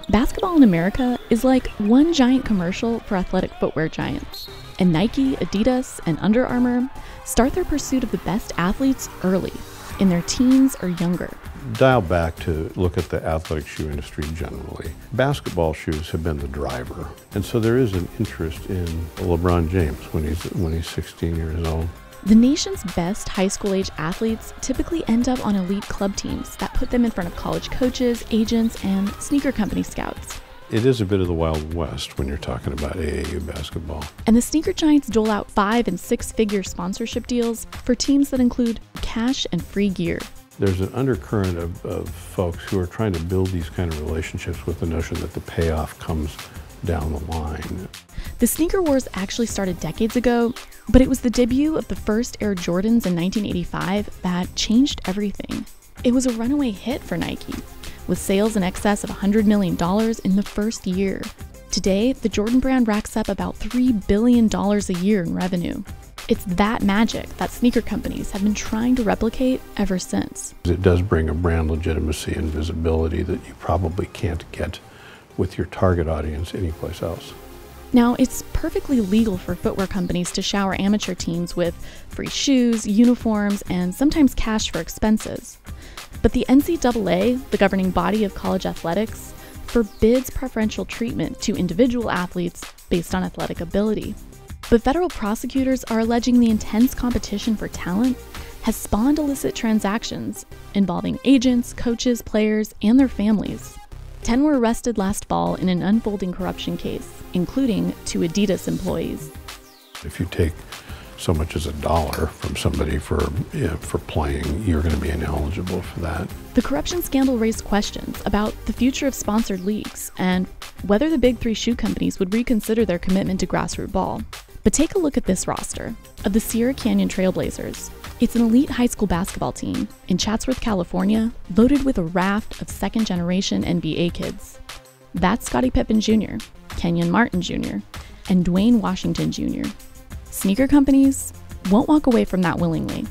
Basketball in America is like one giant commercial for athletic footwear giants. And Nike, Adidas, and Under Armour start their pursuit of the best athletes early, in their teens or younger. Dial back to look at the athletic shoe industry generally. Basketball shoes have been the driver. And so there is an interest in LeBron James when he's 16 years old. The nation's best high school age athletes typically end up on elite club teams that put them in front of college coaches, agents, and sneaker company scouts. It is a bit of the Wild West when you're talking about AAU basketball. And the sneaker giants dole out 5- and 6-figure sponsorship deals for teams that include cash and free gear. There's an undercurrent of folks who are trying to build these kind of relationships with the notion that the payoff comes down the line. The sneaker wars actually started decades ago, but it was the debut of the first Air Jordans in 1985 that changed everything. It was a runaway hit for Nike, with sales in excess of $100 million in the first year. Today, the Jordan brand racks up about $3 billion a year in revenue. It's that magic that sneaker companies have been trying to replicate ever since. It does bring a brand legitimacy and visibility that you probably can't get with your target audience anyplace else. Now, it's perfectly legal for footwear companies to shower amateur teams with free shoes, uniforms, and sometimes cash for expenses. But the NCAA, the governing body of college athletics, forbids preferential treatment to individual athletes based on athletic ability. But federal prosecutors are alleging the intense competition for talent has spawned illicit transactions involving agents, coaches, players, and their families. 10 were arrested last fall in an unfolding corruption case, including 2 Adidas employees. If you take so much as $1 from somebody for playing, you're going to be ineligible for that. The corruption scandal raised questions about the future of sponsored leagues and whether the big 3 shoe companies would reconsider their commitment to grassroots ball. But take a look at this roster of the Sierra Canyon Trailblazers. It's an elite high school basketball team in Chatsworth, California, loaded with a raft of second-generation NBA kids. That's Scottie Pippen Jr., Kenyon Martin Jr., and Dwayne Washington Jr. Sneaker companies won't walk away from that willingly.